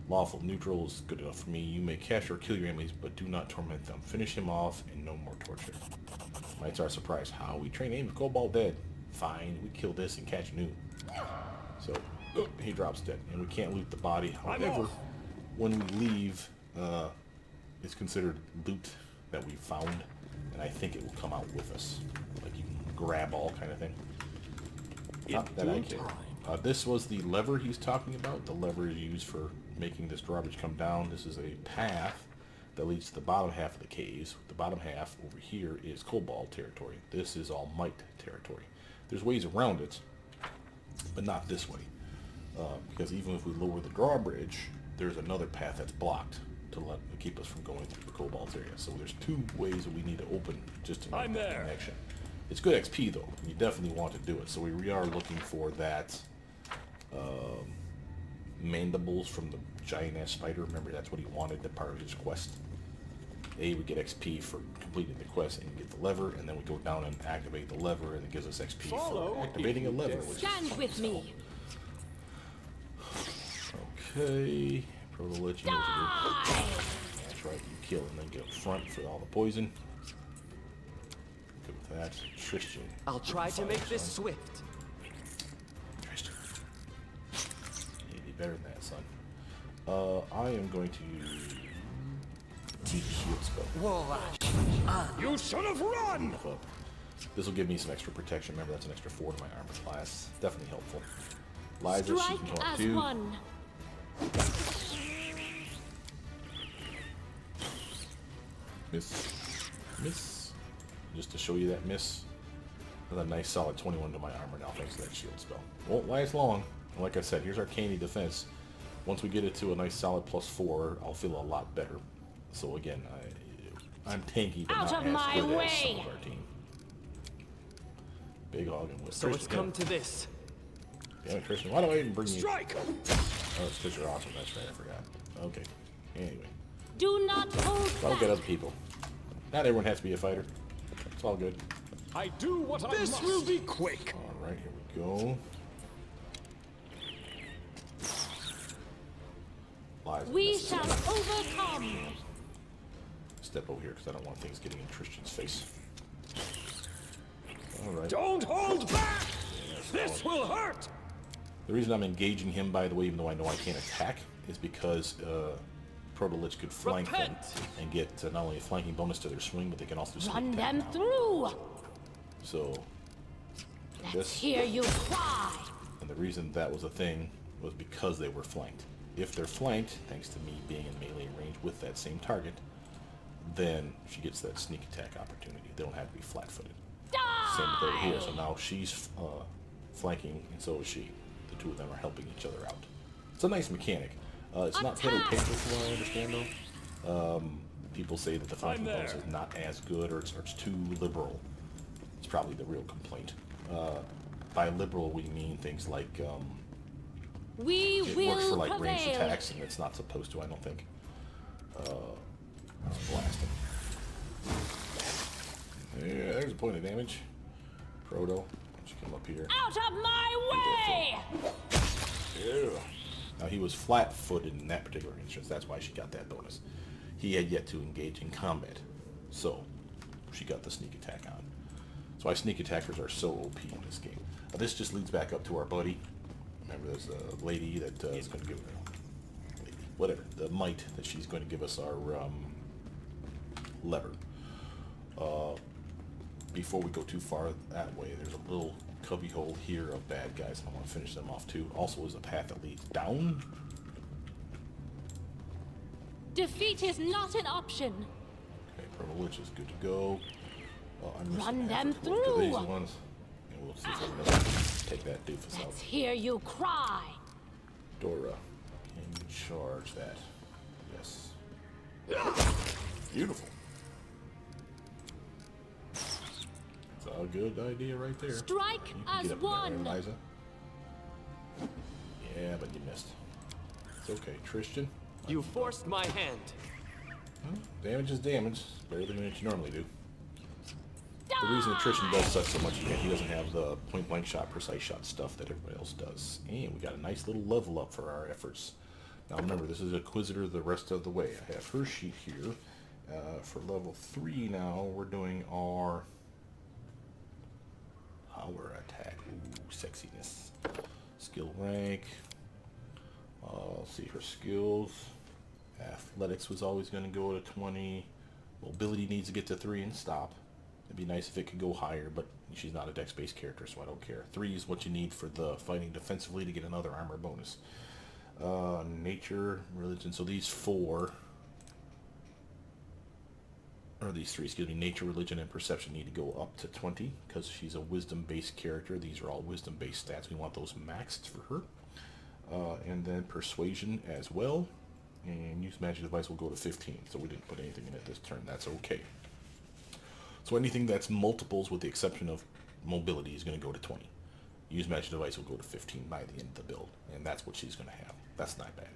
Lawful neutral is good enough for me. You may capture or kill your enemies, but do not torment them. Finish him off, and no more torture. Mights are surprised. How? We train aim with Kobold dead. Fine, we kill this and catch new. So, he drops dead, and we can't loot the body. However, when we leave, it's considered loot that we found, and I think it will come out with us. Like you can grab all kind of thing. Not that I care. This was the lever he's talking about. The lever is used for making this drawbridge come down. This is a path that leads to the bottom half of the caves. The bottom half over here is Kobold territory. This is all Might territory. There's ways around it, but not this way. Because even if we lower the drawbridge, there's another path that's blocked to keep us from going through the Kobold's area. So there's two ways that we need to open just to make that connection. It's good XP though. You definitely want to do it. So we are looking for that mandibles from the giant ass spider. Remember, that's what he wanted, that part of his quest. We get XP for completing the quest and get the lever, and then we go down and activate the lever, and it gives us XP for activating a lever. Stand with me. Okay. Proto-Lich, you know what to do. That's right, you kill and then get up front for all the poison. Good with that. Tristan. I'll try to make this swift. Tristan. You be better than that, son. I am going to use shield spell. You should have run! This will give me some extra protection. Remember, that's an extra 4 to my armor class. Definitely helpful. Liza, she can go up too. One. Miss. Just to show you that miss. That's a nice solid 21 to my armor now, thanks to that shield spell. Won't last long. Like I said, here's our candy defense. Once we get it to a nice solid +4, I'll feel a lot better. So again, I'm tanky, but not as good as some of our team. Big hog and whip. So it's come to this. Damn it, Christian. Why do I even bring you? Strike! Oh, it's because you're awesome. That's right. I forgot. Okay. Anyway. Do not hold I'll back. get other people. Not everyone has to be a fighter. It's all good. I do what I must. This will be quick. All right, here we go. Liza, We shall overcome. Step over here because I don't want things getting in Christian's face. All right. Don't hold back! This will hurt! The reason I'm engaging him, by the way, even though I know I can't attack, is because Proto-Lich could flank them and get not only a flanking bonus to their swing, but they can also sneak Run attack them now. through. So, Let's hear you cry. and the reason that was a thing was because they were flanked. If they're flanked, thanks to me being in melee range with that same target, then she gets that sneak attack opportunity. They don't have to be flat-footed. Same with over here. So now she's flanking, and so is she. The two of them are helping each other out. It's a nice mechanic. It's not very painful from what I understand, though. People say that the flanking bonus is not as good, or it's too liberal. It's probably the real complaint. By liberal, we mean things like it works for like ranged attacks, and it's not supposed to. I don't think. Blasting. Yeah, there's a point of damage. Proto, why don't you come up here? Out of my way! Yeah. Now he was flat-footed in that particular instance. That's why she got that bonus. He had yet to engage in combat, so she got the sneak attack on. That's why sneak attackers are so OP in this game. This just leads back up to our buddy. Remember, there's a lady that is going to give whatever the might that she's going to give us our lever. Before we go too far that way, there's a little cubbyhole here of bad guys. I want to finish them off too. Also, is a path that leads down. Defeat is not an option. Okay, privilege is good to go. I'm Run them these through. ones, and we'll see if we can take that doofus out. Let's hear you cry. Dora, can you charge that? Yes. Beautiful. That's a good idea right there. Strike You can as get up in there, one. right, Liza? Yeah, but you missed. It's okay, Tristan. You forced my hand. Well, damage is damage. Better than what you normally do. The reason attrition does suck so much is that he doesn't have the point-blank shot, precise shot stuff that everybody else does. And we got a nice little level up for our efforts. Now remember, this is Inquisitor the rest of the way. I have her sheet here. For level 3 now, we're doing our power attack. Ooh, sexiness. Skill rank. Let's see, her skills. Athletics was always going to go to 20. Mobility needs to get to 3 and stop. It'd be nice if it could go higher, but she's not a dex-based character, so I don't care. 3 is what you need for the fighting defensively to get another armor bonus. Nature, religion, so these 4, or these 3, excuse me, nature, religion, and perception need to go up to 20, because she's a wisdom-based character. These are all wisdom-based stats. We want those maxed for her. And then persuasion as well. And use magic device will go to 15, so we didn't put anything in it this turn. That's okay. So anything that's multiples with the exception of mobility is going to go to 20. Use magic device will go to 15 by the end of the build, and that's what she's going to have. That's not bad.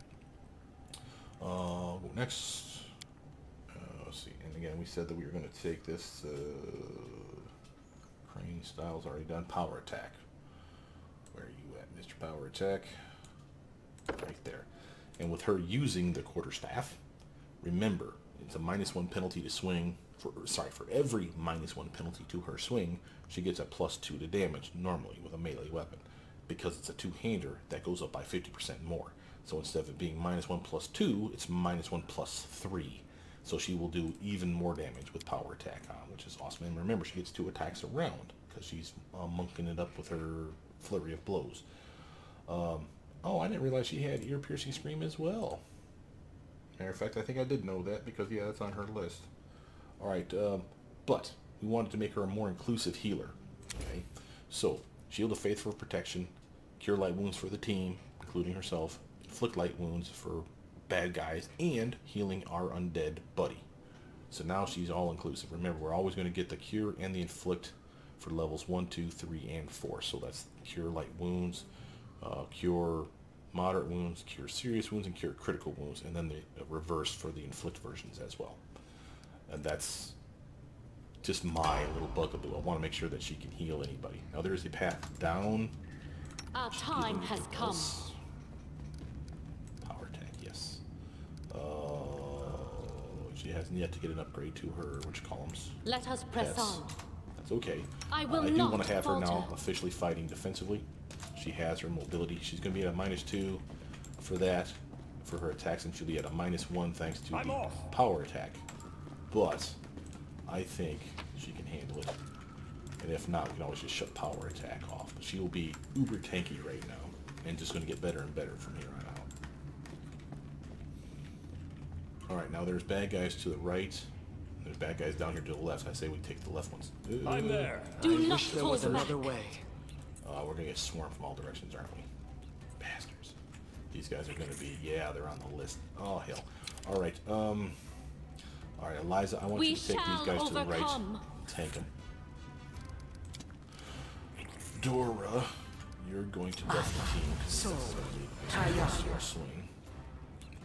Go next. Let's see. And again, we said that we were going to take this crane style's already done. Power attack. Where are you at, Mr. Power Attack? Right there. And with her using the quarterstaff, remember, it's a -1 penalty to swing. For every -1 penalty to her swing, she gets a +2 to damage normally with a melee weapon. Because it's a two-hander, that goes up by 50% more. So instead of it being -1 + 2, it's -1 + 3. So she will do even more damage with power attack on, which is awesome. And remember, she gets 2 attacks around because she's monking it up with her flurry of blows. Oh, I didn't realize she had ear-piercing scream as well. Matter of fact, I think I did know that because, yeah, that's on her list. Alright, but we wanted to make her a more inclusive healer. Okay, so Shield of Faith for protection, Cure Light Wounds for the team, including herself, Inflict Light Wounds for bad guys, and healing our undead buddy. So now she's all inclusive. Remember, we're always going to get the Cure and the Inflict for levels 1, 2, 3, and 4. So that's Cure Light Wounds, Cure Moderate Wounds, Cure Serious Wounds, and Cure Critical Wounds, and then the reverse for the Inflict versions as well. And that's just my little bugaboo. I want to make sure that she can heal anybody. Now there is a path down. Our time has come. Power attack, yes. She hasn't yet to get an upgrade to her columns. Let us press on. That's okay. I will I do not want to have her now falter. officially fighting defensively. She has her mobility. She's going to be at a -2 for that, for her attacks, and she'll be at a -1 thanks to the power attack. But I think she can handle it. And if not, we can always just shut power attack off. But she will be uber tanky right now, and just going to get better and better from here on out. Alright, now there's bad guys to the right. There's bad guys down here to the left. I say we take the left ones. I'm there. Do I not wish there hold was back. another way. We're going to get swarmed from all directions, aren't we? Bastards. These guys are going to be, yeah, they're on the list. Oh, hell. Alright, alright, Eliza, I want you to take these guys to the right. Tank them. Dora, you're going to buff the team. So, your swing.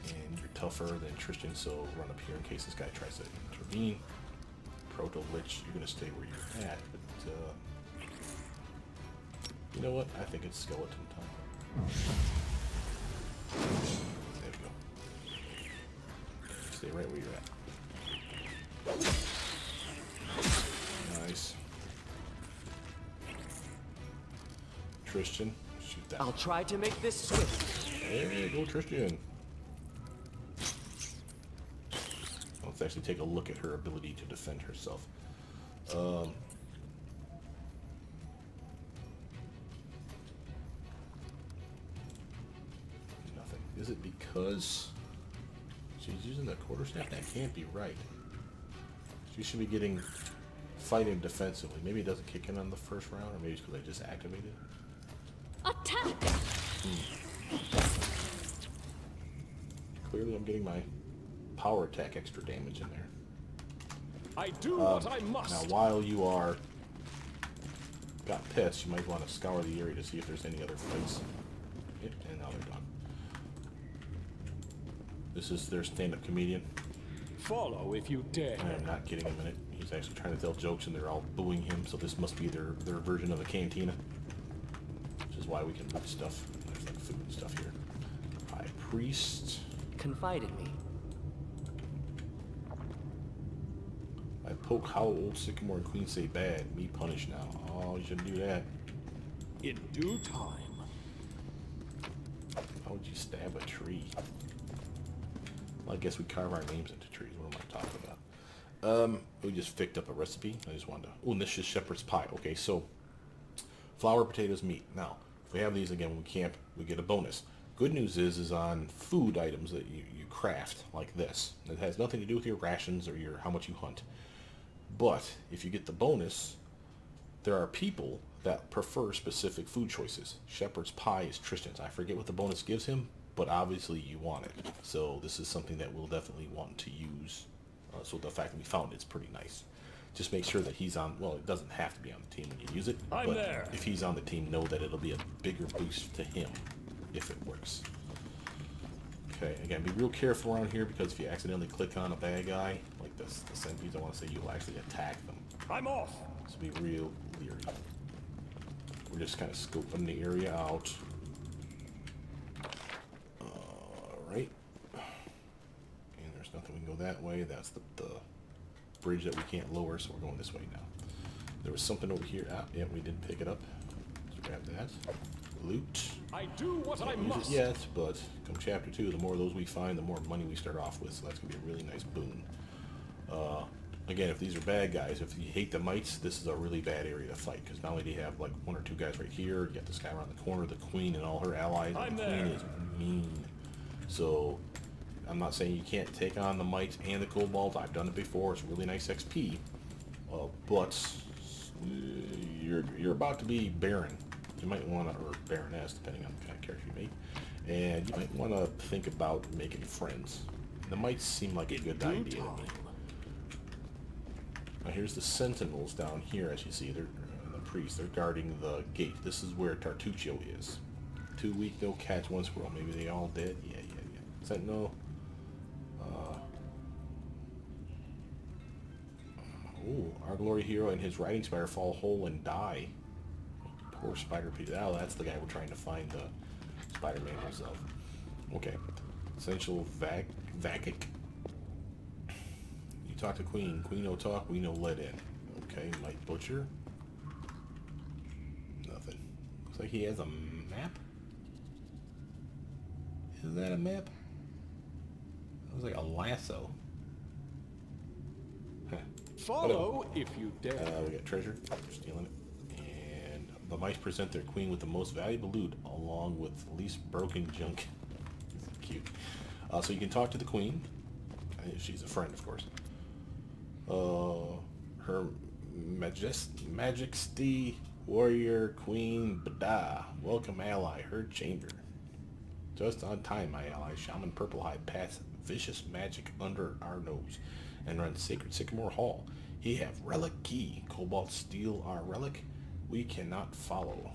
And you're tougher than Tristan, so run up here in case this guy tries to intervene. Proto Lich, you're going to stay where you're at, but, you know what? I think it's skeleton time. There we go. Stay right where you're at. Nice. Tristan, shoot that. I'll try to make this swift. There you go, Tristan. Let's actually take a look at her ability to defend herself. Is it because she's using the quarterstaff? That can't be right. She should be getting fighting defensively. Maybe it doesn't kick in on the first round, or maybe it's because I just activated it. Attack! Clearly I'm getting my power attack extra damage in there. I do what I must. Now while you are got pissed, you might want to scour the area to see if there's any other fights. Yep, and now they're done. This is their stand-up comedian. Follow if you dare. I am not kidding him in it. He's actually trying to tell jokes and they're all booing him, so this must be their version of a cantina. Which is why we can loot stuff. There's like food and stuff here. High Priest. Confide in me. I poke hollow old Sycamore and Queen say bad. Me punish now. Oh, you shouldn't do that. In due time. How would you stab a tree? Well, I guess we carve our names into trees. What am I talking about? We just picked up a recipe. I just wanted to... Oh, and this is shepherd's pie. Okay, so flour, potatoes, meat. Now, if we have these again when we camp, we get a bonus. Good news is on food items that you craft, like this. It has nothing to do with your rations or your how much you hunt. But if you get the bonus, there are people that prefer specific food choices. Shepherd's pie is Tristan's. I forget what the bonus gives him, but obviously you want it. So this is something that we'll definitely want to use. So the fact that we found it's pretty nice. Just make sure that he's on, well, it doesn't have to be on the team when you use it, but if he's on the team, know that it'll be a bigger boost to him if it works. Okay, again, be real careful around here because if you accidentally click on a bad guy, like the centipedes, I want to say, you'll actually attack them. I'm off. So be real leery. We're just kind of scoping the area out. Alright. And there's nothing, we can go that way. That's the bridge that we can't lower, so we're going this way now. There was something over here. Ah, yeah, we didn't pick it up. Let's grab that. Loot. I do what I Can't use must. it yet, but come chapter 2, the more of those we find, the more money we start off with, so that's going to be a really nice boon. Again, if these are bad guys, if you hate the mites, this is a really bad area to fight, because not only do you have like 1 or 2 guys right here, you got this guy around the corner, the queen and all her allies, and the queen is mean. So, I'm not saying you can't take on the mites and the kobolds. I've done it before. It's really nice XP. But you're about to be Baron. You might want to, or Baroness, depending on the kind of character you make. And you might want to think about making friends. The mites seem like a good idea to me. Now here's the sentinels down here, as you see. They're the priests. They're guarding the gate. This is where Tartuccio is. 2 weak, no catch, 1 squirrel. Maybe they all dead? Yeah. Sentinel. Our glory hero and his riding spider fall whole and die. Poor Spider Peter. Oh, that's the guy we're trying to find the Spider-Man himself. Okay. Essential Vacic. You talk to Queen. Queen no talk, we no let in. Okay, Might Butcher. Nothing. Looks like he has a map. Is that a map? That was like a lasso. Huh. Follow if you dare. We got treasure. We're stealing it. And the mice present their queen with the most valuable loot, along with least broken junk. Cute. So you can talk to the queen. She's a friend, of course. Her Majesty Warrior Queen Bada. Welcome, ally. Her chamber. Just on time, my ally. Shaman Purplehide pass vicious magic under our nose and run Sacred Sycamore Hall. He have relic key. Kobolds steal our relic. We cannot follow.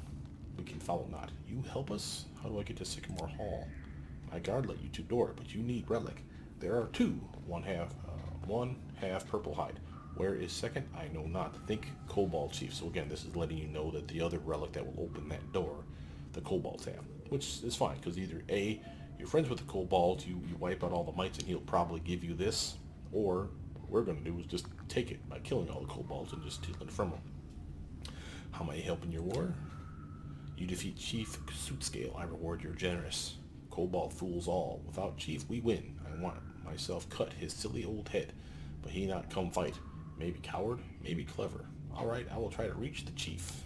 We can follow not. You help us? How do I get to Sycamore Hall? My guard let you to door, but you need relic. There are 2. One half purple hide. Where is second? I know not. Think Kobold chief. So again, this is letting you know that the other relic that will open that door, the Kobolds have, which is fine because either A, you're friends with the Kobolds, you wipe out all the mites, and he'll probably give you this, or what we're going to do is just take it by killing all the Kobolds and just stealing from them. How may I help in your war? You defeat Chief Suitscale. I reward your generous. Kobold fools all. Without Chief, we win. I want myself cut his silly old head, but he not come fight. Maybe coward, maybe clever. All right, I will try to reach the Chief.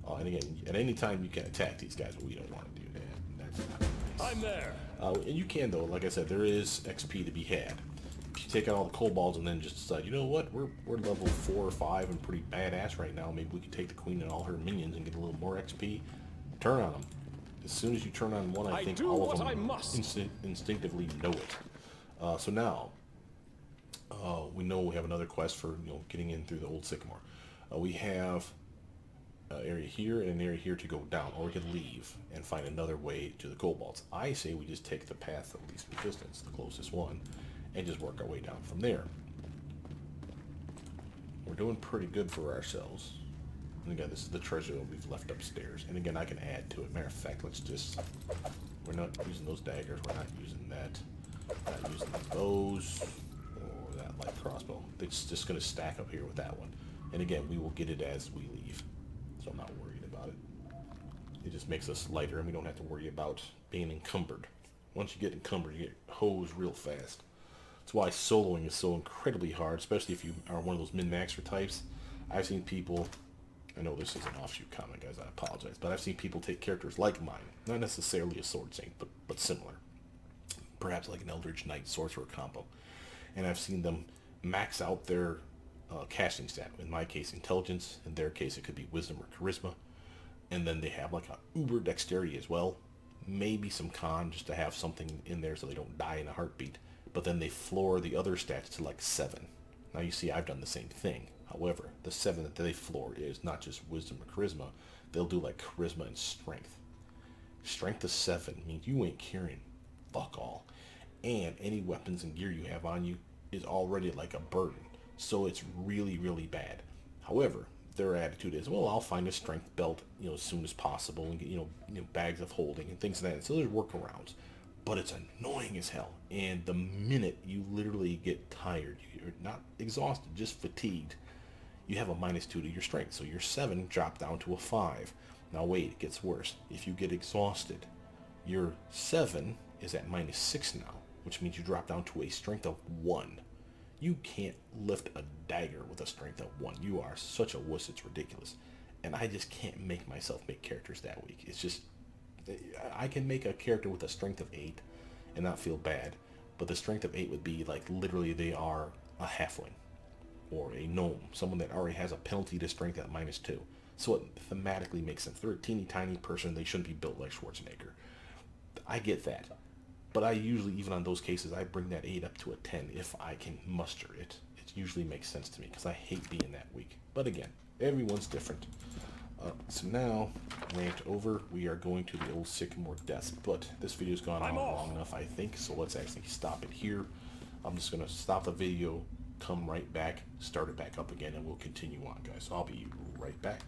And again, at any time you can attack these guys, but we don't want to do that. That's not nice. I'm there. And you can, though, like I said, there is XP to be had. If you take out all the kobolds and then just decide, you know what, we're level 4 or 5 and pretty badass right now, maybe we can take the queen and all her minions and get a little more XP, turn on them. As soon as you turn on one, I think all of them instinctively know it. So now, we know we have another quest for, getting in through the old Sycamore. We have an area here and an area here to go down, or we can leave and find another way to the kobolds. I say we just take the path of least resistance, the closest one, and just work our way down from there. We're doing pretty good for ourselves. And again, this is the treasure that we've left upstairs. And again, I can add to it. Matter of fact, we're not using those daggers. We're not using that. Not using those. Or that light crossbow. It's just going to stack up here with that one. And again, we will get it as we leave. So I'm not worried about it. It just makes us lighter and we don't have to worry about being encumbered. Once you get encumbered, you get hosed real fast. That's why soloing is so incredibly hard, especially if you are one of those min-maxer types. I've seen people... I know this is an offshoot comment, guys, I apologize, but I've seen people take characters like mine, not necessarily a sword saint, but similar. Perhaps like an Eldritch Knight sorcerer combo. And I've seen them max out their casting stat. In my case, intelligence. In their case, it could be wisdom or charisma. And then they have like a uber dexterity as well. Maybe some con, just to have something in there so they don't die in a heartbeat. But then they floor the other stats to like 7. Now you see, I've done the same thing. However, the 7 that they floor is not just wisdom or charisma. They'll do like charisma and strength. Strength of 7 means you ain't carrying fuck all. And any weapons and gear you have on you is already like a burden. So it's really, really bad. However, their attitude is, well, I'll find a strength belt, as soon as possible and get, bags of holding and things like that. So there's workarounds. But it's annoying as hell. And the minute you literally get tired, you're not exhausted, just fatigued, you have a -2 to your strength. So your 7 drop down to a 5. Now wait, it gets worse. If you get exhausted, your 7 is at -6 now, which means you drop down to a strength of 1. You can't lift a dagger with a strength of 1. You are such a wuss, it's ridiculous. And I just can't make myself make characters that weak. It's just, I can make a character with a strength of 8 and not feel bad, but the strength of 8 would be like literally they are a halfling or a gnome, someone that already has a penalty to strength at -2. So it thematically makes sense. They're a teeny tiny person. They shouldn't be built like Schwarzenegger. I get that. But I usually, even on those cases, I bring that 8 up to a 10 if I can muster it. It usually makes sense to me because I hate being that weak. But again, everyone's different. So now, rant over, we are going to the old Sycamore desk. But this video's gone on long enough, I think, so let's actually stop it here. I'm just going to stop the video, come right back, start it back up again, and we'll continue on, guys. So I'll be right back.